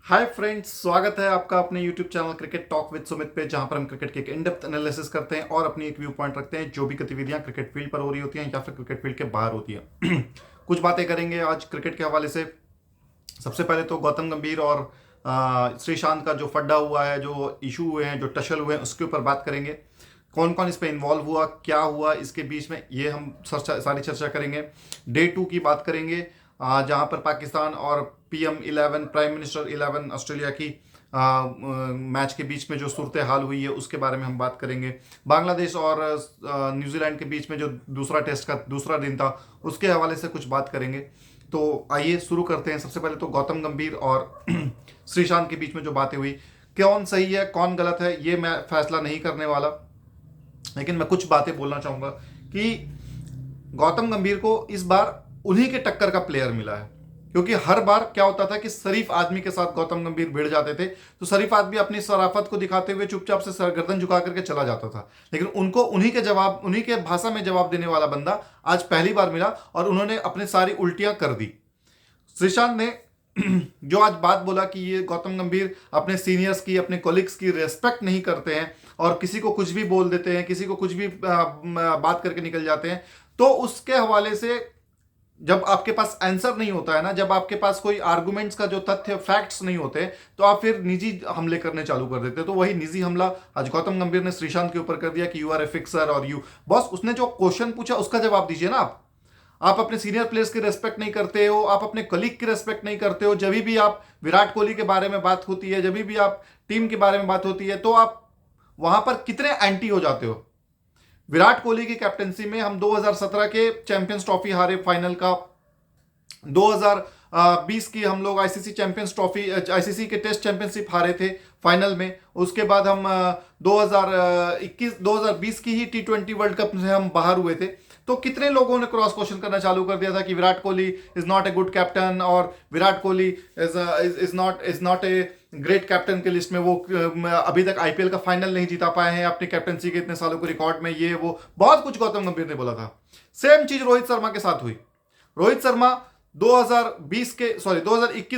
Hi friends, स्वागत है आपका अपने YouTube channel cricket talk with Sumit पे, जहां पर हम क्रिकेट के एक इन डेप्थ एनालिसिस करते हैं और अपनी एक व्यू पॉइंट रखते हैं जो भी गतिविधियां क्रिकेट फील्ड पर हो रही होती हैं या फिर क्रिकेट फील्ड के बाहर होती हैं। कुछ बातें करेंगे आज क्रिकेट के हवाले से। सबसे पहले तो गौतम गंभीर और श्रीशांत का जो फड्डा हुआ है, जो इशू हुए हैं, जो टशल हुए हैं, उसके ऊपर बात करेंगे। कौन कौन इस पे इन्वॉल्व हुआ, क्या हुआ इसके बीच में, ये हम सारी चर्चा करेंगे। डे 2 की बात करेंगे, जहां पर पाकिस्तान और PM11 प्राइम मिनिस्टर 11 ऑस्ट्रेलिया की मैच के बीच में जो सूरत हाल हुई है उसके बारे में हम बात करेंगे। बांग्लादेश और न्यूजीलैंड के बीच में जो दूसरा टेस्ट का दूसरा दिन था उसके हवाले से कुछ बात करेंगे। तो आइए शुरू करते हैं। सबसे पहले तो गौतम गंभीर और श्रीशांत के बीच में जो बातें हुई, कौन सही है कौन गलत है ये मैं फैसला नहीं करने वाला, लेकिन मैं कुछ बातें बोलना चाहूंगा कि गौतम गंभीर को इस बार उन्हीं के टक्कर का प्लेयर मिला है। क्योंकि हर बार क्या होता था कि शरीफ आदमी के साथ गौतम गंभीर भिड़ जाते थे, तो शरीफ आदमी अपनी शराफत को दिखाते हुए चुपचाप से गर्दन झुका करके चला जाता था, लेकिन उनको उन्हीं के भाषा में जवाब देने वाला बंदा आज पहली बार मिला और उन्होंने अपनी सारी उल्टियां कर दी। श्रीशांत ने जो आज बात बोला कि ये गौतम गंभीर अपने सीनियर्स की, अपने कोलिग्स की रेस्पेक्ट नहीं करते हैं और किसी को कुछ भी बोल देते हैं, किसी को कुछ भी बात करके निकल जाते हैं, तो उसके हवाले से जब आपके पास आंसर नहीं होता है ना, जब आपके पास कोई आर्गुमेंट्स का जो तथ्य फैक्ट्स नहीं होते, तो आप फिर निजी हमले करने चालू कर देते। तो वही निजी हमला आज गौतम गंभीर ने श्रीशांत के ऊपर कर दिया कि यू आर ए फिक्सर और यू बॉस। उसने जो क्वेश्चन पूछा उसका जवाब दीजिए ना। आप अपने सीनियर प्लेयर्स की रेस्पेक्ट नहीं करते हो, आप अपने कलीग की रेस्पेक्ट नहीं करते हो। जब भी आप विराट कोहली के बारे में बात होती है, जब भी आप टीम के बारे में बात होती है, तो आप वहां पर कितने एंटी हो जाते हो। विराट कोहली की कैप्टनसी में हम 2017 के चैंपियंस ट्रॉफी हारे फाइनल का, 2020 की हम लोग आईसीसी चैंपियंस ट्रॉफी, आईसीसी के टेस्ट चैंपियनशिप हारे थे फाइनल में। उसके बाद हम 2020 की ही T20 वर्ल्ड कप से हम बाहर हुए थे। तो कितने लोगों ने क्रॉस क्वेश्चन करना चालू कर दिया था कि Virat Kohli is not a good captain और Virat Kohli is not a great captain के लिस्ट में। वो अभी तक आईपीएल का फाइनल नहीं जीता पाए हैं अपनी कैप्टनसी के इतने सालों के रिकॉर्ड में, ये वो बहुत कुछ गौतम गंभीर ने बोला था। सेम चीज रोहित शर्मा के साथ हुई। रोहित शर्मा 2021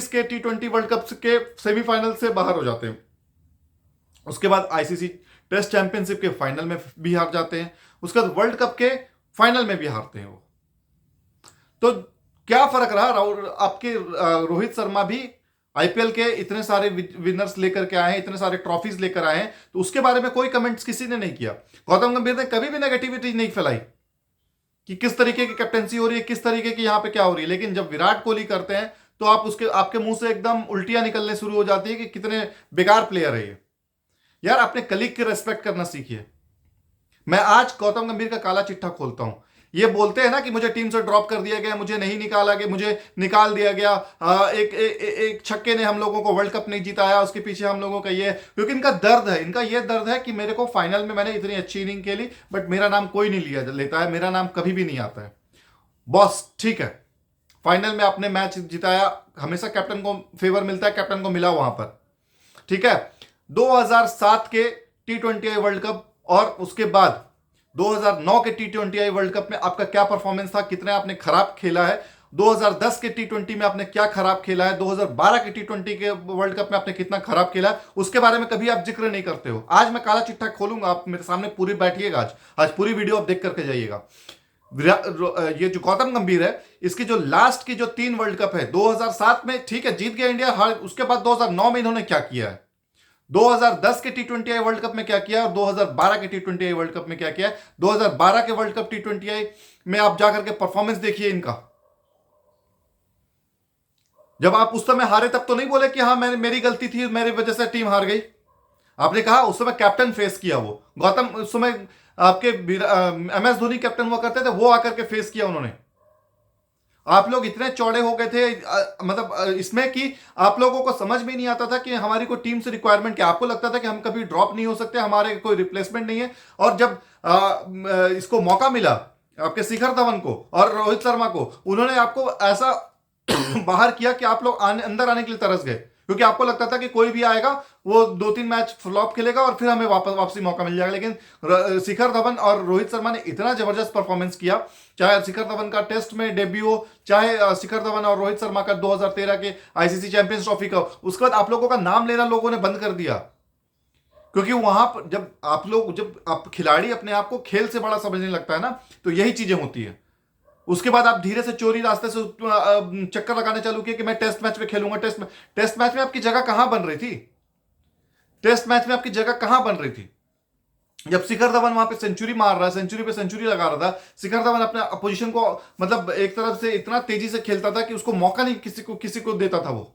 के T20 वर्ल्ड कप के सेमीफाइनल से बाहर हो जाते हैं। उसके बाद आईसीसी टेस्ट चैंपियनशिप के फाइनल में भी हार जाते हैं। उसके बाद वर्ल्ड कप के फाइनल में भी हारते हैं वो। तो क्या फर्क रहा? आपके रोहित शर्मा भी आईपीएल के इतने सारे विनर्स लेकर के आए हैं, इतने सारे ट्रॉफीज लेकर आए हैं, तो उसके बारे में कोई कमेंट्स किसी ने नहीं किया। गौतम गंभीर ने कभी भी नेगेटिविटी नहीं फैलाई कि किस तरीके की कैप्टनसी हो रही है, किस तरीके की यहां पे क्या हो रही है। लेकिन जब विराट कोहली करते हैं तो आपके मुंह से एकदम उल्टियां निकलने शुरू हो जाती है कि कितने बेकार प्लेयर है ये। यार, अपने कलीग की रेस्पेक्ट करना सीखिए। मैं आज गौतम गंभीर का काला चिट्ठा खोलता हूं। ये बोलते हैं ना कि मुझे टीम से ड्रॉप कर दिया गया, मुझे नहीं निकाला गया, मुझे निकाल दिया गया, एक छक्के ने हम लोगों को वर्ल्ड कप नहीं जिताया, उसके पीछे हम लोगों का ये, क्योंकि इनका दर्द है। इनका ये दर्द है कि मेरे को फाइनल में मैंने इतनी अच्छी इनिंग खेली बट मेरा नाम कोई नहीं लेता है, मेरा नाम कभी भी नहीं आता है। बॉस ठीक है, फाइनल में आपने मैच जिताया, हमेशा कैप्टन को फेवर मिलता है, कैप्टन को मिला वहां पर, ठीक है। 2007 के T20I वर्ल्ड कप और उसके बाद 2009 के T20I वर्ल्ड कप में आपका क्या परफॉर्मेंस था, कितने आपने खराब खेला है। 2010 के T20 में आपने क्या खराब खेला है, 2012 के T20 के वर्ल्ड कप में आपने कितना खराब खेला है, उसके बारे में कभी आप जिक्र नहीं करते हो। आज मैं काला चिट्ठा खोलूंगा, आप मेरे सामने पूरी बैठिएगा, आज पूरी वीडियो आप देख करके जाइएगा। ये जो गौतम गंभीर है, इसकी जो लास्ट की जो 3 वर्ल्ड कप है, 2007 में ठीक है जीत गया इंडिया, उसके बाद 2009 में इन्होंने क्या किया है, 2010 के T20I वर्ल्ड कप में क्या किया और 2012 के T20I वर्ल्ड कप में क्या किया। 2012 के वर्ल्ड कप T20I में आप जाकर के परफॉर्मेंस देखिए इनका। जब आप उस समय हारे तब तो नहीं बोले कि हाँ मेरी गलती थी, मेरी वजह से टीम हार गई। आपने कहा उस समय कैप्टन फेस किया वो गौतम, उस समय आपके MS धोनी कैप्टन हुआ करते थे, वो आकर के फेस किया उन्होंने। आप लोग इतने चौड़े हो गए थे मतलब इसमें कि आप लोगों को समझ में नहीं आता था कि हमारी कोई टीम से रिक्वायरमेंट क्या। आपको लगता था कि हम कभी ड्रॉप नहीं हो सकते, हमारे कोई रिप्लेसमेंट नहीं है। और जब इसको मौका मिला आपके शिखर धवन को और रोहित शर्मा को, उन्होंने आपको ऐसा बाहर किया कि आप लोग अंदर आने के लिए तरस गए, क्योंकि आपको लगता था कि कोई भी आएगा वो 2-3 मैच फ्लॉप खेलेगा और फिर हमें वापसी मौका मिल जाएगा। लेकिन शिखर धवन और रोहित शर्मा ने इतना जबरदस्त परफॉर्मेंस किया, चाहे शिखर धवन का टेस्ट में डेब्यू हो, चाहे शिखर धवन और रोहित शर्मा का 2013 के आईसीसी चैंपियंस ट्रॉफी का, उसके बाद आप लोगों का नाम लेना लोगों ने बंद कर दिया। क्योंकि वहां पर जब आप खिलाड़ी अपने आप को खेल से बड़ा समझने लगता है ना, तो यही चीजें होती है। उसके बाद आप धीरे से चोरी रास्ते से चक्कर लगाने चालू किए कि मैं टेस्ट मैच में खेलूंगा। टेस्ट मैच में आपकी जगह कहां बन रही थी? टेस्ट मैच में आपकी जगह कहां बन रही थी? जब शिखर धवन वहां पे सेंचुरी मार रहा है, सेंचुरी पे सेंचुरी लगा रहा था, शिखर धवन अपने अपोजिशन को मतलब एक तरफ से इतना तेजी से खेलता था कि उसको मौका नहीं किसी को देता था। वो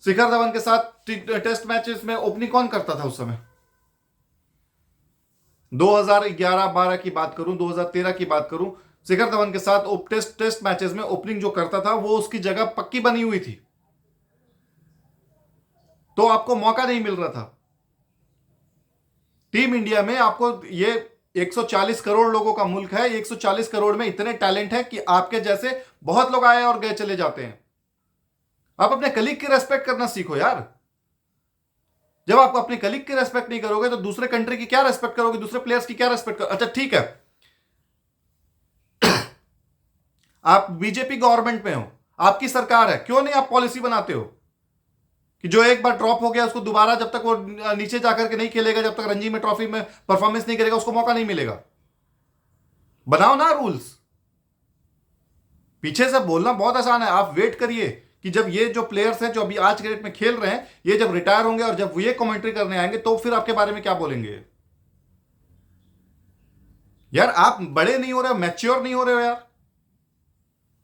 शिखर धवन के साथ टेस्ट मैचेस में ओपनिंग कौन करता था उस समय? 2011-12 की बात करूं, 2013 की बात करूं, शिखर धवन के साथ टेस्ट मैचेस में ओपनिंग जो करता था वो उसकी जगह पक्की बनी हुई थी, तो आपको मौका नहीं मिल रहा था। टीम इंडिया में आपको ये 140 करोड़ लोगों का मुल्क है, 140 करोड़ में इतने टैलेंट है कि आपके जैसे बहुत लोग आए और गए चले जाते हैं। आप अपने कलीग की रेस्पेक्ट करना सीखो यार। जब आप अपने कलीग की रेस्पेक्ट नहीं करोगे तो दूसरे कंट्री की क्या रेस्पेक्ट करोगे? दूसरे प्लेयर्स की क्या रेस्पेक्ट करोगे? अच्छा ठीक है, आप बीजेपी गवर्नमेंट में हो, आपकी सरकार है, क्यों नहीं आप पॉलिसी बनाते हो कि जो एक बार ड्रॉप हो गया उसको दोबारा जब तक वो नीचे जाकर के नहीं खेलेगा, जब तक रणजी में ट्रॉफी में परफॉर्मेंस नहीं करेगा, उसको मौका नहीं मिलेगा। बनाओ ना रूल्स। पीछे से बोलना बहुत आसान है, आप वेट करिए कि जब ये जो प्लेयर्स हैं जो अभी आज के डेट में खेल रहे हैं, ये जब रिटायर होंगे और जब ये कमेंट्री करने आएंगे तो फिर आपके बारे में क्या बोलेंगे। यार आप बड़े नहीं हो रहे हो, मैच्योर नहीं हो रहे हो यार,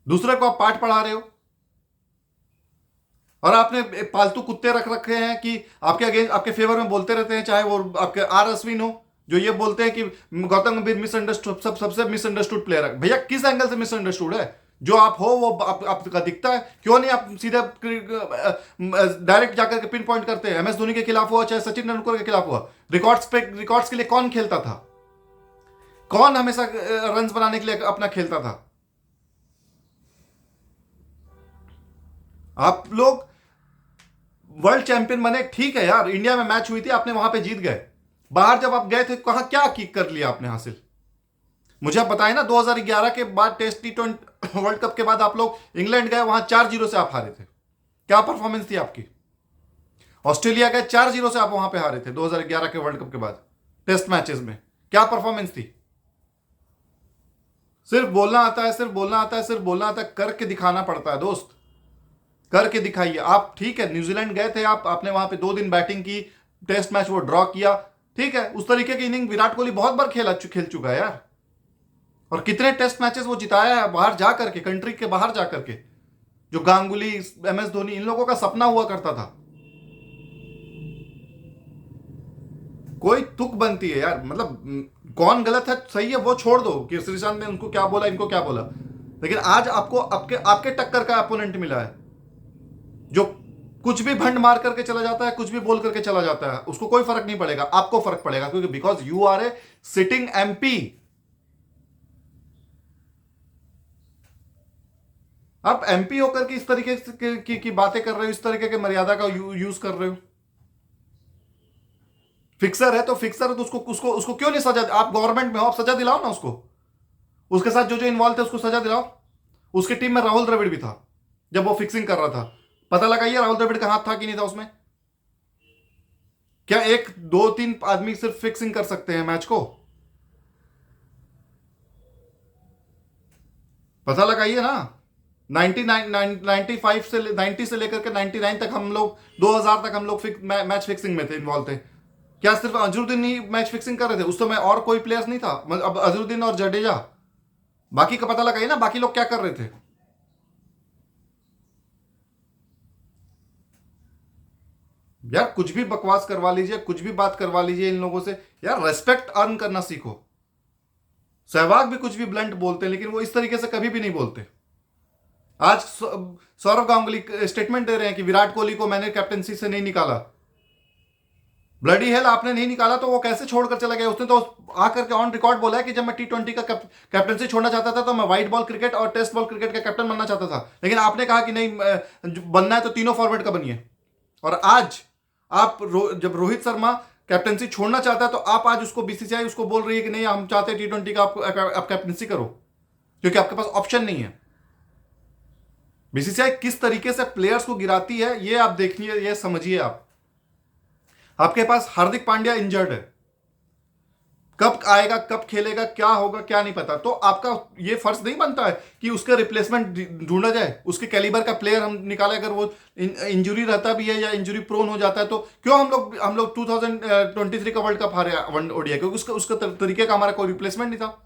दूसरे को आप पाठ पढ़ा रहे हो। और आपने पालतू कुत्ते रख रखे हैं कि आपके अगेंस्ट, आपके फेवर में बोलते रहते हैं, चाहे वो आपके आर अश्विन हो, जो ये बोलते हैं कि गौतम गंभीर मिसअंडरस्टूड, सबसे मिसअंडरस्टूड प्लेयर है। भैया किस एंगल से मिसअंडरस्टूड है? जो आप हो वो आपका दिखता है, क्यों नहीं आप सीधे डायरेक्ट जाकर के पिन पॉइंट करते हैं? एमएस धोनी के खिलाफ हुआ, चाहे सचिन तेंदुलकर के खिलाफ हुआ, रिकॉर्ड्स के लिए कौन खेलता था? कौन हमेशा रन बनाने के लिए अपना खेलता था? आप लोग वर्ल्ड चैंपियन बने, ठीक है यार, इंडिया में मैच हुई थी, आपने वहां पे जीत गए। बाहर जब आप गए थे कहां क्या कर लिया आपने हासिल? मुझे आप बताएं ना, 2011 के बाद टेस्ट T20 वर्ल्ड कप के बाद आप लोग इंग्लैंड गए, वहां 4-0 से आप हारे थे, क्या परफॉर्मेंस थी आपकी? ऑस्ट्रेलिया गए, 4-0 से आप वहां पे हारे थे 2011 के वर्ल्ड कप के बाद टेस्ट मैचेस में, क्या परफॉर्मेंस थी? सिर्फ बोलना आता है, सिर्फ बोलना आता है, सिर्फ बोलना आता है, करके दिखाना पड़ता है दोस्त, करके दिखाइए। आप ठीक है, न्यूजीलैंड गए थे आप, आपने वहां पे 2 दिन बैटिंग की, टेस्ट मैच वो ड्रॉ किया, ठीक है, उस तरीके की इनिंग विराट कोहली बहुत बार खेल चुका है यार। और कितने टेस्ट मैचेस वो जिताया है बाहर जा करके, कंट्री के बाहर जा करके, जो गांगुली, एमएस धोनी, इन लोगों का सपना हुआ करता था। कोई तुक बनती है यार, मतलब कौन गलत है सही है वो छोड़ दो कि श्रीशांत ने उनको क्या बोला, इनको क्या बोला, लेकिन आज आपको आपके टक्कर का अपोनेंट मिला है जो कुछ भी भंड मार करके चला जाता है, कुछ भी बोल करके चला जाता है, उसको कोई फर्क नहीं पड़ेगा, आपको फर्क पड़ेगा, क्योंकि because you are a sitting MP. आप एमपी होकर के इस तरीके की बातें कर रहे हो, इस तरीके के मर्यादा का यूज कर रहे हो। फिक्सर है तो फिक्सर है तो उसको क्यों नहीं सजा? आप गवर्नमेंट में हो, आप सजा दिलाओ ना उसको, उसके साथ जो इन्वॉल्व थे उसको सजा दिलाओ। उसकी टीम में राहुल द्रविड़ भी था जब वो फिक्सिंग कर रहा था, पता लगाइए राहुल द्रविड़ का हाथ था कि नहीं था उसमें। क्या 1-2-3 आदमी सिर्फ फिक्सिंग कर सकते हैं मैच को? पता लगाइए ना। 95 से 90 से लेकर के 99 तक हम लोग, 2000 तक हम लोग मैच फिक्सिंग में थे, इन्वॉल्व थे। क्या सिर्फ अजरुद्दीन ही मैच फिक्सिंग कर रहे थे? उस समय और कोई प्लेयर्स नहीं था? अब अजरुद्दीन और जडेजा, बाकी का पता लगाइए ना, बाकी लोग क्या कर रहे थे? यार कुछ भी बकवास करवा लीजिए, कुछ भी बात करवा लीजिए इन लोगों से, यार रेस्पेक्ट अर्न करना सीखो। सहवाग भी कुछ भी ब्लंट बोलते हैं, लेकिन वो इस तरीके से कभी भी नहीं बोलते। आज सौरव गांगुली स्टेटमेंट दे रहे हैं कि विराट कोहली को मैंने कैप्टनसी से नहीं निकाला। ब्लडी हेल आपने नहीं निकाला तो वो कैसे छोड़कर चला गया? उसने तो आकर के ऑन रिकॉर्ड बोला है कि जब मैं टी20 का कैप्टनसी छोड़ना चाहता था तो मैं व्हाइट बॉल क्रिकेट और टेस्ट बॉल क्रिकेट का कैप्टन बनना चाहता था, लेकिन आपने कहा कि नहीं, बनना है तो तीनों फॉर्मेट का बनिए। और आज आप जब रोहित शर्मा कैप्टनसी छोड़ना चाहता है तो आप आज उसको बीसीसीआई उसको बोल रही है कि नहीं हम चाहते हैं टी20 का आप कैप्टनसी करो, क्योंकि आपके पास ऑप्शन नहीं है। बीसीसीआई किस तरीके से प्लेयर्स को गिराती है ये आप देखिए, ये समझिए। आपके पास हार्दिक पांड्या इंजर्ड है, कब आएगा कब खेलेगा क्या होगा क्या नहीं पता, तो आपका ये फर्ज नहीं बनता है कि उसका रिप्लेसमेंट ढूंढा जाए, उसके कैलिबर का प्लेयर हम निकाले। अगर वो इंजरी रहता भी है या इंजरी प्रोन हो जाता है तो क्यों हम लोग 2023 का वर्ल्ड कप हारे ओडीआई, क्योंकि उसका तरीके का हमारा कोई रिप्लेसमेंट नहीं था।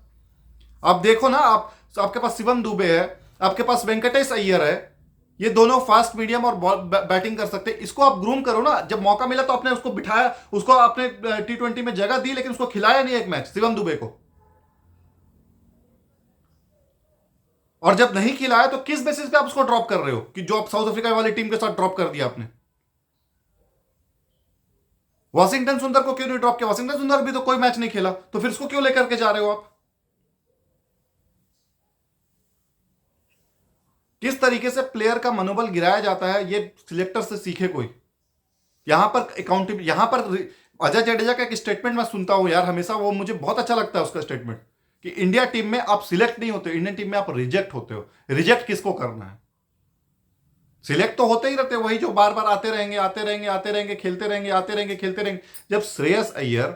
आप देखो ना, आपके पास शिवम दुबे है, आपके पास वेंकटेश अय्यर है, ये दोनों फास्ट मीडियम और बैटिंग कर सकते हैं। इसको आप ग्रूम करो ना, जब मौका मिला तो आपने उसको बिठाया, उसको आपने टी20 में जगह दी, लेकिन उसको खिलाया नहीं एक मैच शिवम दुबे को। और जब नहीं खिलाया तो किस बेसिस पे आप उसको ड्रॉप कर रहे हो कि जो आप साउथ अफ्रीका वाली टीम के साथ ड्रॉप कर दिया आपने? वॉशिंगटन सुंदर को क्यों नहीं ड्रॉप किया? वॉशिंगटन सुंदर भी तो कोई मैच नहीं खेला, तो फिर उसको क्यों लेकर के जा रहे हो आप? किस तरीके से प्लेयर का मनोबल गिराया जाता है ये सिलेक्टर से सीखे कोई। यहां पर अकाउंटेबल, यहां पर अजय जडेजा का एक स्टेटमेंट मैं सुनता हूं यार हमेशा, वो मुझे बहुत अच्छा लगता है उसका स्टेटमेंट कि इंडिया टीम में आप सिलेक्ट नहीं होते, इंडियन टीम में आप रिजेक्ट होते हो। रिजेक्ट किसको करना है? सिलेक्ट तो होते ही रहते, वही जो बार बार आते रहेंगे आते रहेंगे आते रहेंगे खेलते रहेंगे आते रहेंगे खेलते रहेंगे। जब श्रेयस अय्यर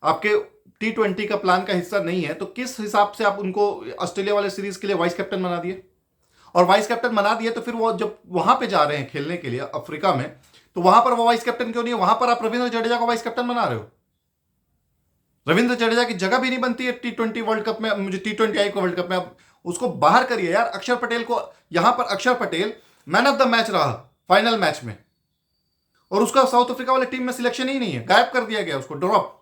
आपके टी20 का प्लान का हिस्सा नहीं है तो किस हिसाब से आप उनको ऑस्ट्रेलिया वाले सीरीज के लिए वाइस कैप्टन बना दिए? और वाइस कैप्टन बना दिए तो फिर वो जब वहां पे जा रहे हैं खेलने के लिए अफ्रीका में, तो वहां पर वो वाइस कैप्टन क्यों नहीं है? वहां पर आप रविंद्र जडेजा को वाइस कैप्टन बना रहे हो। रविंद्र जडेजा की जगह भी नहीं बनती है टी20 वर्ल्ड कप में, मुझे टी20 आई को वर्ल्ड कप में। आप उसको बाहर करिए यार। अक्षर पटेल को, यहां पर अक्षर Patel man of the match रहा फाइनल मैच में, और उसका साउथ अफ्रीका वाली टीम में सिलेक्शन ही नहीं है, गायब कर दिया गया उसको, ड्रॉप।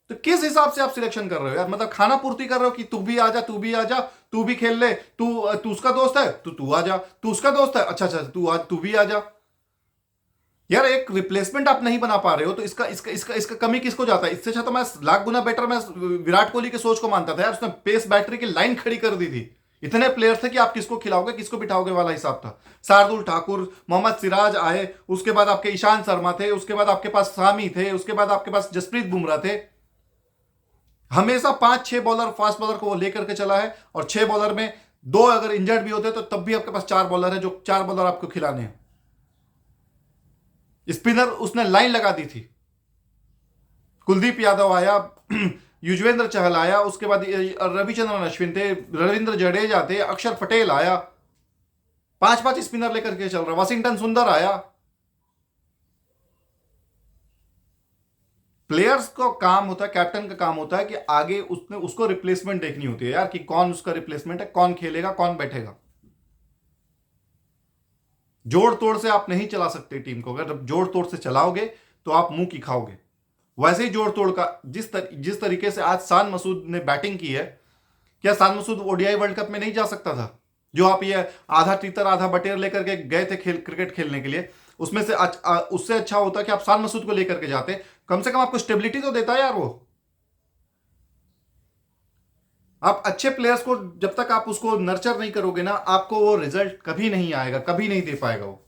तो किस हिसाब से आप सिलेक्शन कर रहे हो यार? मतलब खाना पूर्ति कर रहे हो कि तू भी आजा तू भी आजा, तू भी खेल ले, तू उसका दोस्त है तो तू आजा, तू उसका दोस्त है अच्छा अच्छा तू भी आजा। यार एक रिप्लेसमेंट आप नहीं बना पा रहे हो तो इसका इसका इसका इसका कमी किसको जाता है? इससे अच्छा तो मैं लाख गुना बेटर मैं विराट कोहली की सोच को मानता था यार। उसने पेस बैटरी की लाइन खड़ी कर दी थी, इतने प्लेयर थे कि आप किसको खिलाओगे किसको बिठाओगे वाला हिसाब था। शार्दुल ठाकुर, मोहम्मद सिराज आए, उसके बाद आपके ईशांत शर्मा थे, उसके बाद आपके पास सामी थे, उसके बाद आपके पास जसप्रीत बुमराह थे। हमेशा 5-6 बॉलर फास्ट बॉलर को वो लेकर के चला है, और 6 बॉलर में 2 अगर इंजर्ड भी होते तो तब भी आपके पास 4 बॉलर है, जो 4 बॉलर आपको खिलाने हैं। स्पिनर उसने लाइन लगा दी थी। कुलदीप यादव आया, युजवेंद्र चहल आया, उसके बाद रविचंद्रन अश्विन थे, रविंद्र जडेजा थे, अक्षर पटेल आया, 5-5 स्पिनर लेकर के चल रहा। वॉशिंगटन सुंदर आया। प्लेयर्स का काम होता है, कैप्टन का काम होता है कि आगे उसको रिप्लेसमेंट देखनी होती है यार, कि कौन उसका रिप्लेसमेंट है, कौन खेलेगा कौन बैठेगा। जोड़ तोड़ से आप नहीं चला सकते टीम को। अगर जोड़ तोड़ से चलाओगे तो आप मुंह की खाओगे। वैसे ही जोड़ तोड़ का जिस तरीके से आज शान मसूद ने बैटिंग की है, क्या Shan Masood ODI world cup में नहीं जा सकता था? जो आप ये आधा तीतर आधा बटेर लेकर के गए थे क्रिकेट खेलने के लिए, उसमें से उससे अच्छा होता कि आप शान मसूद को लेकर के जाते। कम से कम आपको स्टेबिलिटी तो देता है यार वो। आप अच्छे प्लेयर्स को जब तक आप उसको नर्चर नहीं करोगे ना, आपको वो रिजल्ट कभी नहीं आएगा, कभी नहीं दे पाएगा वो।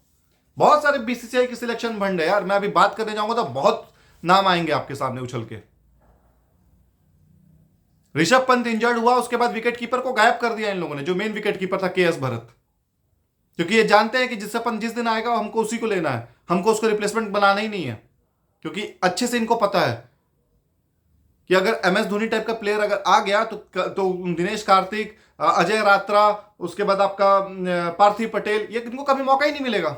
बहुत सारे बीसीसीआई की सिलेक्शन भंड है यार, मैं अभी बात करने जाऊंगा तो बहुत नाम आएंगे आपके सामने उछल के। ऋषभ पंत इंजर्ड हुआ, उसके बाद विकेट कीपर को गायब कर दिया इन लोगों ने, जो मेन विकेट कीपर था केएस भरत, क्योंकि ये जानते हैं कि जिससे पंत जिस दिन आएगा हमको उसी को लेना है, हमको उसको रिप्लेसमेंट बनाना ही नहीं है। क्योंकि अच्छे से इनको पता है कि अगर एमएस धोनी टाइप का प्लेयर अगर आ गया तो दिनेश कार्तिक, अजय रात्रा, उसके बाद आपका पार्थिव पटेल, ये इनको कभी मौका ही नहीं मिलेगा।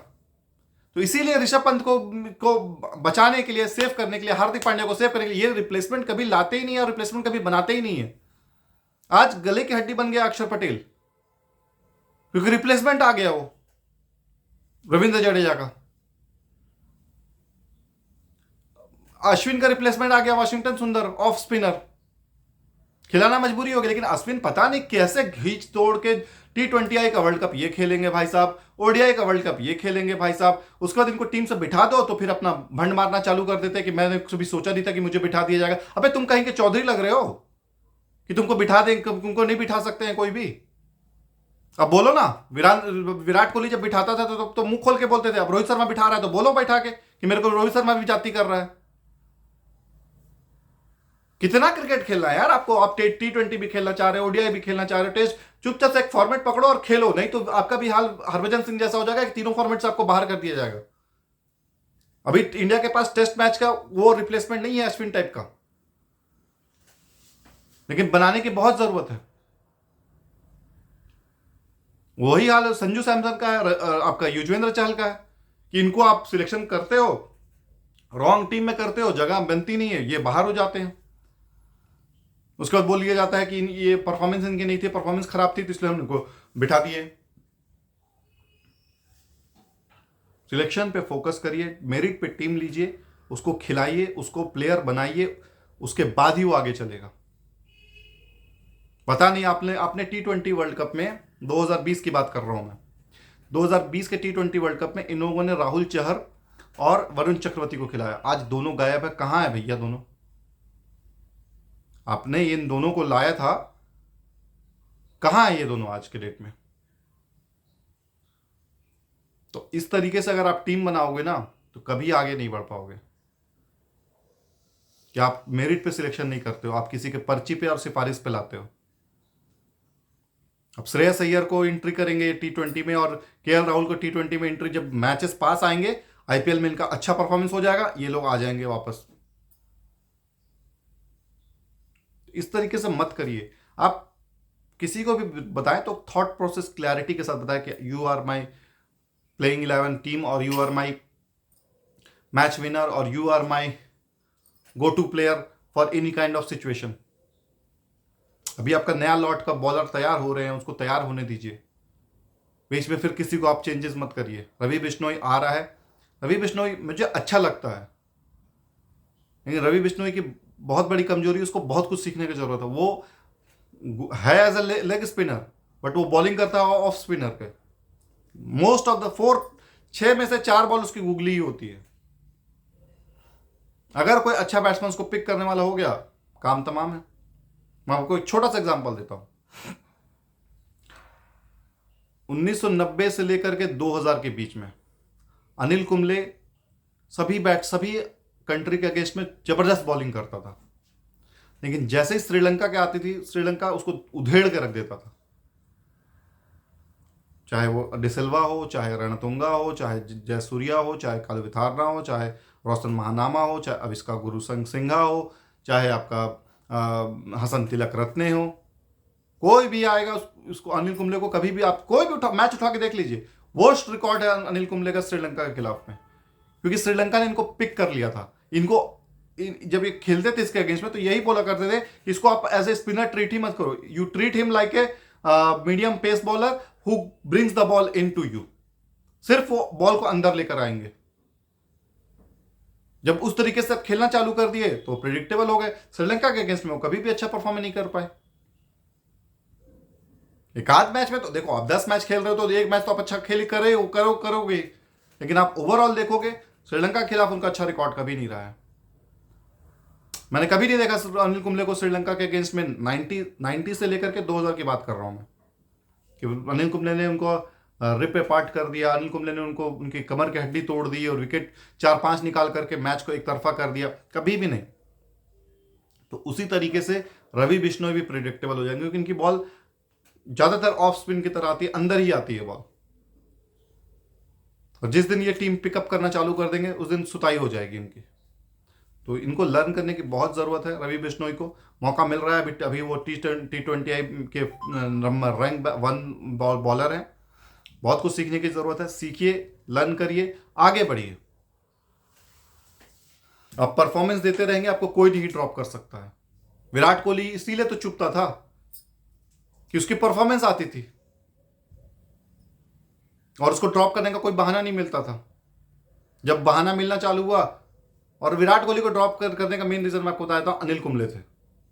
तो इसीलिए ऋषभ पंत को बचाने के लिए, सेव करने के लिए, हार्दिक पांड्या को सेव करने के लिए ये रिप्लेसमेंट कभी लाते ही नहीं है और रिप्लेसमेंट कभी बनाते ही नहीं है। आज गले की हड्डी बन गया अक्षर पटेल, क्योंकि रिप्लेसमेंट आ गया वो रविंद्र जडेजा का। अश्विन का रिप्लेसमेंट आ गया वॉशिंगटन सुंदर, ऑफ स्पिनर, खिलाना मजबूरी हो गई। लेकिन अश्विन पता नहीं कैसे घींच तोड़ के T20I का वर्ल्ड कप ये खेलेंगे भाई साहब, ओडीआई का वर्ल्ड कप ये खेलेंगे भाई साहब। उसके बाद इनको टीम से बिठा दो तो फिर अपना भंड मारना चालू कर देते हैं कि मैंने कभी सोचा नहीं था कि मुझे बिठा दिया जाएगा। अबे तुम कहीं के चौधरी लग रहे हो कि तुमको बिठा दें, तुमको नहीं बिठा सकते हैं कोई भी। अब बोलो ना, विराट कोहली जब बिठाता था तो मुंह खोल के बोलते थे, अब रोहित शर्मा बिठा रहा है तो बोलो बैठा के कि मेरे को रोहित शर्मा भी जाती कर रहा है। कितना क्रिकेट खेलना है यार आपको? आप T20 भी खेलना चाह रहे हो, ओडीआई भी खेलना चाह रहे हो, टेस्ट, चुपचाप से एक फॉर्मेट पकड़ो और खेलो, नहीं तो आपका भी हाल हरभजन सिंह जैसा हो जाएगा कि तीनों फॉर्मेट से आपको बाहर कर दिया जाएगा। अभी इंडिया के पास टेस्ट मैच का वो रिप्लेसमेंट नहीं है अश्विन टाइप का, लेकिन बनाने की बहुत जरूरत है। वही हाल संजू सैमसन का है, आपका युजवेंद्र चहल का है कि इनको आप सिलेक्शन करते हो, रॉन्ग टीम में करते हो, जगह बनती नहीं है, ये बाहर हो जाते हैं। उसके बाद बोल लिया जाता है कि ये परफॉर्मेंस इनकी नहीं थी, परफॉर्मेंस खराब थी तो इसलिए हम इनको बिठा दिए। सिलेक्शन पे फोकस करिए, मेरिट पे टीम लीजिए, उसको खिलाइए, उसको प्लेयर बनाइए, उसके बाद ही वो आगे चलेगा। पता नहीं आपने T20 वर्ल्ड कप में 2020 की बात कर रहा हूं मैं, 2020 के T20 वर्ल्ड कप में इन लोगों ने राहुल चहर और वरुण चक्रवर्ती को खिलाया। आज दोनों गायब है, कहां है भैया दोनों? आपने इन दोनों को लाया था, कहां है ये दोनों आज के डेट में? तो इस तरीके से अगर आप टीम बनाओगे ना तो कभी आगे नहीं बढ़ पाओगे। कि आप मेरिट पे सिलेक्शन नहीं करते हो, आप किसी के पर्ची पे और सिफारिश पे लाते हो। अब श्रेयस अय्यर को एंट्री करेंगे T20 में और केएल राहुल को T20 में एंट्री, जब मैचेस पास आएंगे, आईपीएल में इनका अच्छा परफॉर्मेंस हो जाएगा, ये लोग आ जाएंगे वापस। इस तरीके से मत करिए। आप किसी को भी बताएं तो थॉट प्रोसेस क्लैरिटी के साथ बताएं कि you are my playing 11 team, और you are my match winner, और you are my go to player for any kind of situation. अभी आपका नया लॉट का बॉलर तैयार हो रहे हैं, उसको तैयार होने दीजिए, बीच में फिर किसी को आप चेंजेस मत करिए। रवि बिश्नोई आ रहा है, रवि बिश्नोई मुझे अच्छा लगता है, लेकिन रवि बिश्नोई की बहुत बड़ी कमजोरी, उसको बहुत कुछ सीखने की जरूरत है। वो है as a leg spinner, but वो बॉलिंग करता है ऑफ स्पिनर पे। मोस्ट ऑफ द 6 में से 4 बॉल उसकी गुगली ही होती है। अगर कोई अच्छा बैट्समैन उसको पिक करने वाला हो गया, काम तमाम है। मैं आपको एक छोटा सा एग्जांपल देता हूं। 1990 से लेकर के 2000 के बीच में अनिल कुंबले सभी कंट्री के अगेंस्ट में जबरदस्त बॉलिंग करता था, लेकिन जैसे ही श्रीलंका के आती थी, श्रीलंका उसको उधेड़ के रख देता था। चाहे वो डिसिल्वा हो, चाहे रणतुंगा हो, चाहे जयसूर्या हो, चाहे कालविथारना हो, चाहे रोशन महानामा हो, चाहे अविष्का गुरु सिंघा हो, चाहे आपका हसन तिलक रत्ने हो, कोई भी आएगा उसको, अनिल कुंबले को कभी भी आप कोई भी मैच उठा के देख लीजिए, वर्स्ट रिकॉर्ड है अनिल कुंबले का श्रीलंका के खिलाफ में, क्योंकि श्रीलंका ने इनको पिक कर लिया था। इनको जब ये खेलते थे इसके अगेंस्ट में तो यही बोला करते थे कि इसको आप एज ए स्पिनर ट्रीट ही मत करो, you treat him like a medium pace bowler who brings the ball in to you. सिर्फ वो बॉल को अंदर लेकर आएंगे। जब उस तरीके से खेलना चालू कर दिए तो प्रिडिक्टेबल हो गए। श्रीलंका के अगेंस्ट में वो कभी भी अच्छा परफॉर्म नहीं कर पाए। एक आध मैच में तो देखो, आप 10 मैच खेल रहे हो तो एक मैच तो आप अच्छा खेल करोगे, लेकिन आप ओवरऑल देखोगे श्रीलंका के खिलाफ उनका अच्छा रिकॉर्ड कभी नहीं रहा है। मैंने कभी नहीं देखा अनिल कुंबले को श्रीलंका के अगेंस्ट में 90 से लेकर के 2000 की बात कर रहा हूं मैं, कि अनिल कुंबले ने उनको रिप अपार्ट कर दिया, अनिल कुंबले ने उनको उनकी कमर की हड्डी तोड़ दी और विकेट 4-5 निकाल करके मैच को एक तरफा कर दिया, कभी भी नहीं। तो उसी तरीके से रवि बिश्नोई भी प्रिडिक्टेबल हो जाएंगे, क्योंकि इनकी बॉल ज्यादातर ऑफ स्पिन की तरह आती है, अंदर ही आती है बॉल। और जिस दिन ये टीम पिकअप करना चालू कर देंगे उस दिन सुताई हो जाएगी इनकी। तो इनको लर्न करने की बहुत ज़रूरत है। रवि बिश्नोई को मौका मिल रहा है, अभी वो T20 के रैंक 1 बॉलर हैं। बहुत कुछ सीखने की ज़रूरत है, सीखिए, लर्न करिए, आगे बढ़िए। आप परफॉर्मेंस देते रहेंगे, आपको कोई नहीं ड्रॉप कर सकता है। विराट कोहली इसीलिए तो चुपता था कि उसकी परफॉर्मेंस आती थी और उसको ड्रॉप करने का कोई बहाना नहीं मिलता था। जब बहाना मिलना चालू हुआ, और विराट कोहली को ड्रॉप करने का मेन रीजन मैं आपको बताया था, अनिल कुंबले थे।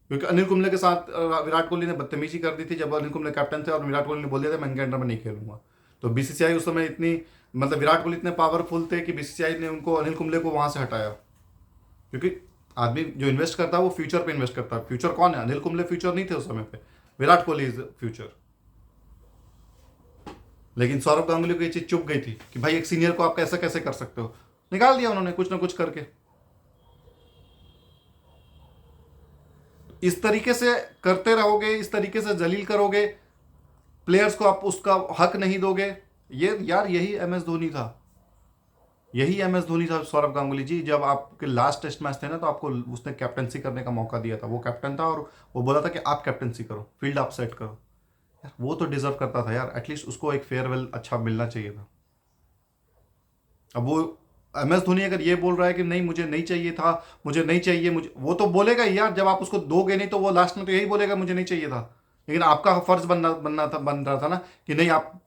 क्योंकि अनिल कुंबले के साथ विराट कोहली ने बदतमीजी कर दी थी जब अनिल कुंबले कैप्टन थे, और विराट कोहली ने बोल दिया था मैं इनके अंडर में नहीं खेलूंगा। तो बीसीसीआई उस समय इतनी, मतलब विराट कोहली इतने पावरफुल थे कि बीसीसीआई ने उनको, अनिल कुंबले को वहां से हटाया। क्योंकि आदमी जो इन्वेस्ट करता है वो फ्यूचर पे इन्वेस्ट करता है। फ्यूचर कौन है? अनिल कुंबले फ्यूचर नहीं थे उस समय पे, विराट कोहली इज फ्यूचर। लेकिन सौरभ गांगुली को ये चीज चुप गई थी कि भाई एक सीनियर को आप कैसे कैसे कर सकते हो। निकाल दिया उन्होंने कुछ ना कुछ करके। इस तरीके से करते रहोगे, इस तरीके से जलील करोगे प्लेयर्स को, आप उसका हक नहीं दोगे। ये यार यही एम एस धोनी था, यही एम एस धोनी था सौरभ गांगुली जी। जब आपके लास्ट टेस्ट मैच थे ना, तो आपको उसने कैप्टनसी करने का मौका दिया था। वो कैप्टन था और वो बोला था कि आप कैप्टनसी करो, फील्ड आप सेट करो। यार वो तो डिजर्व करता था यार, एटलीस्ट उसको एक फेयरवेल अच्छा मिलना चाहिए था। अब वो एम एस धोनी अगर ये बोल रहा है कि नहीं मुझे नहीं चाहिए था, मुझे नहीं चाहिए, मुझे, वो तो बोलेगा ही यार। जब आप उसको दोगे नहीं तो वो लास्ट में तो यही बोलेगा मुझे नहीं चाहिए था। लेकिन आपका फर्ज बन रहा था ना कि नहीं, आप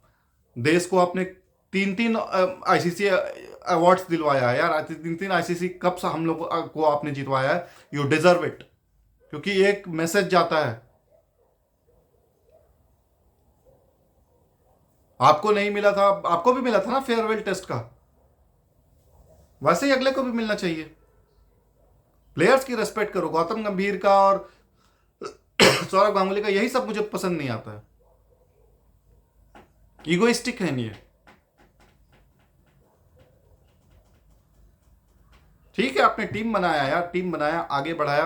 देश को आपने तीन तीन आईसीसी अवार्ड्स दिलवाया है यार, तीन तीन आईसीसी कप्स हम लोग को आपने जितवाया है। You deserve it. क्योंकि एक मैसेज जाता है, आपको नहीं मिला था, आपको भी मिला था ना फेयरवेल टेस्ट का, वैसे ही अगले को भी मिलना चाहिए। प्लेयर्स की रेस्पेक्ट करो। गौतम गंभीर का और सौरभ गांगुली का यही सब मुझे पसंद नहीं आता है, ईगोइस्टिक है ये। ठीक है, आपने टीम बनाया यार, टीम बनाया, आगे बढ़ाया,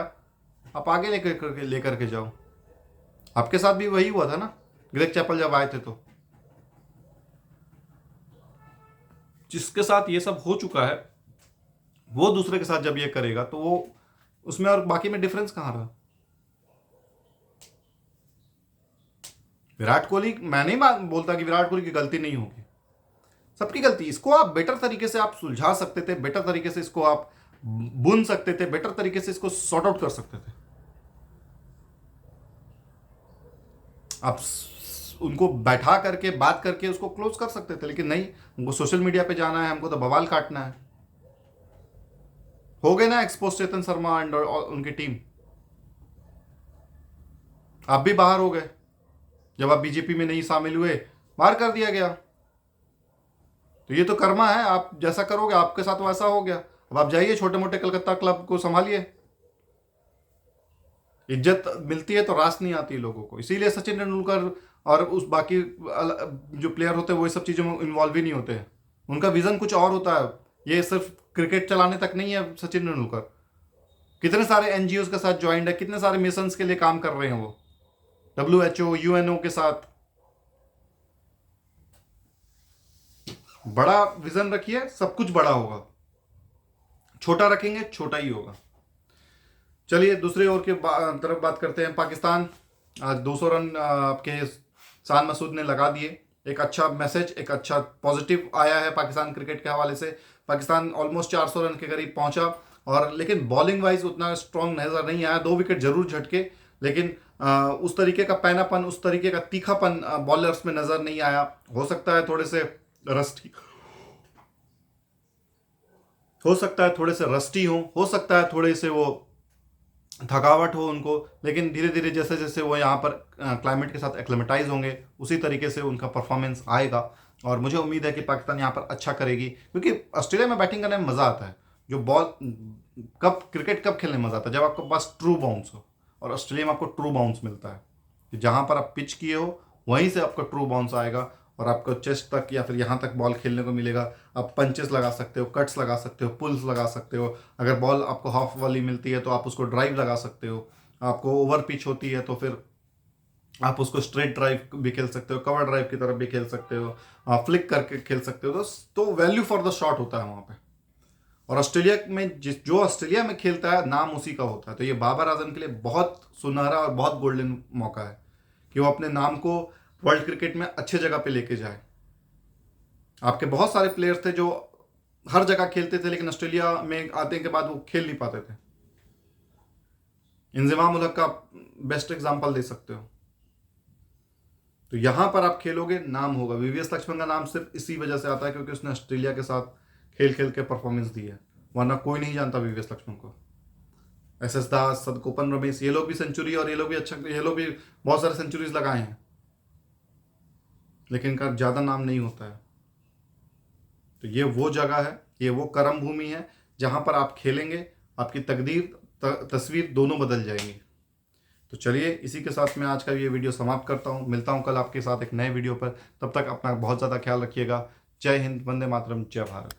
आप आगे लेकर के जाओ। आपके साथ भी वही हुआ था ना ग्रेग चैपल जब आए थे। तो जिसके साथ ये सब हो चुका है वो दूसरे के साथ जब ये करेगा तो वो उसमें और बाकी में डिफरेंस कहां रहा? विराट कोहली, मैं नहीं बोलता कि विराट कोहली की गलती नहीं होगी, सबकी गलती। इसको आप बेटर तरीके से आप सुलझा सकते थे, बेटर तरीके से इसको आप बुन सकते थे, बेटर तरीके से इसको सॉर्ट आउट कर सकते थे। आप उनको बैठा करके बात करके उसको क्लोज कर सकते थे, लेकिन नहीं, उनको सोशल मीडिया पे जाना है, हमको तो बवाल काटना है। हो गए ना एक्सपोज चेतन शर्मा एंड उनकी टीम। आप भी बाहर हो गए जब आप बीजेपी में नहीं शामिल हुए, बाहर कर दिया गया। तो ये तो कर्मा है, आप जैसा करोगे आपके साथ वैसा हो गया। अब आप जाइए छोटे मोटे कलकत्ता क्लब को संभालिए। इज्जत मिलती है तो रास नहीं आती लोगों को। इसीलिए सचिन तेंदुलकर और उस बाकी जो प्लेयर होते हैं वो सब चीज़ों में इन्वॉल्व ही नहीं होते हैं। उनका विजन कुछ और होता है। ये सिर्फ क्रिकेट चलाने तक नहीं है। सचिन तेंदुलकर कितने सारे एनजीओ के साथ ज्वाइंट है, कितने सारे मिशंस के लिए काम कर रहे हैं वो, WHO UNO के साथ। बड़ा विजन रखिए, सब कुछ बड़ा होगा। छोटा रखेंगे छोटा ही होगा। चलिए दूसरे ओवर के तरफ बात करते हैं। पाकिस्तान आज 200 रन आपके शान मसूद ने लगा दिए। एक अच्छा मैसेज, एक अच्छा पॉजिटिव आया है पाकिस्तान क्रिकेट के हवाले से। पाकिस्तान ऑलमोस्ट 400 रन के करीब पहुंचा, और लेकिन बॉलिंग वाइज उतना स्ट्रांग नजर नहीं आया। 2 विकेट जरूर झटके, लेकिन उस तरीके का पैनापन, उस तरीके का तीखापन बॉलर्स में नजर नहीं आया। हो सकता है थोड़े से रस्टी, हो सकता है थोड़े से रस्टी हो सकता है थोड़े से वो थकावट हो उनको, लेकिन धीरे धीरे जैसे जैसे वो यहाँ पर क्लाइमेट के साथ एक्लेमेटाइज होंगे उसी तरीके से उनका परफॉर्मेंस आएगा। और मुझे उम्मीद है कि पाकिस्तान यहाँ पर अच्छा करेगी, क्योंकि ऑस्ट्रेलिया में बैटिंग करने में मज़ा आता है। जो बॉल कब क्रिकेट कब खेलने में मज़ा आता है, जब आपके पास ट्रू बाउंस हो। और ऑस्ट्रेलिया में आपको ट्रू बाउंस मिलता है कि जहाँ पर आप पिच किए हो वहीं से आपका ट्रू बाउंस आएगा, और आपको चेस्ट तक या फिर यहाँ तक बॉल खेलने को मिलेगा। आप पंचेस लगा सकते हो, कट्स लगा सकते हो, पुल्स लगा सकते हो। अगर बॉल आपको हाफ वाली मिलती है तो आप उसको ड्राइव लगा सकते हो। आपको ओवर पिच होती है तो फिर आप उसको स्ट्रेट ड्राइव भी खेल सकते हो, कवर ड्राइव की तरफ भी खेल सकते हो, फ्लिक करके खेल सकते हो। तो वैल्यू फॉर द शॉट होता है वहाँ पे। और ऑस्ट्रेलिया में जो ऑस्ट्रेलिया में खेलता है नाम उसी का होता है। तो ये बाबर आजम के लिए बहुत सुनहरा और बहुत गोल्डन मौका है कि वो अपने नाम को वर्ल्ड क्रिकेट में अच्छे जगह पे लेके जाए। आपके बहुत सारे प्लेयर्स थे जो हर जगह खेलते थे, लेकिन ऑस्ट्रेलिया में आने के बाद वो खेल नहीं पाते थे। इंजमाम उल हक का बेस्ट एग्जांपल दे सकते हो। तो यहां पर आप खेलोगे, नाम होगा। वीवीएस लक्ष्मण का नाम सिर्फ इसी वजह से आता है क्योंकि उसने ऑस्ट्रेलिया के साथ खेल खेल के परफॉर्मेंस दी है, वरना कोई नहीं जानता वीवीएस लक्ष्मण को। एस एस दास, सदगोपन रमेश, ये लोग भी सेंचुरी और ये लोग भी बहुत सारे सेंचुरीज लगाए हैं, लेकिन इनका ज़्यादा नाम नहीं होता है। तो ये वो जगह है, ये वो कर्म भूमि है जहाँ पर आप खेलेंगे, आपकी तकदीर तस्वीर दोनों बदल जाएंगी। तो चलिए, इसी के साथ मैं आज का ये वीडियो समाप्त करता हूँ। मिलता हूँ कल आपके साथ एक नए वीडियो पर। तब तक अपना बहुत ज़्यादा ख्याल रखिएगा। जय हिंद, वंदे मातरम, जय भारत।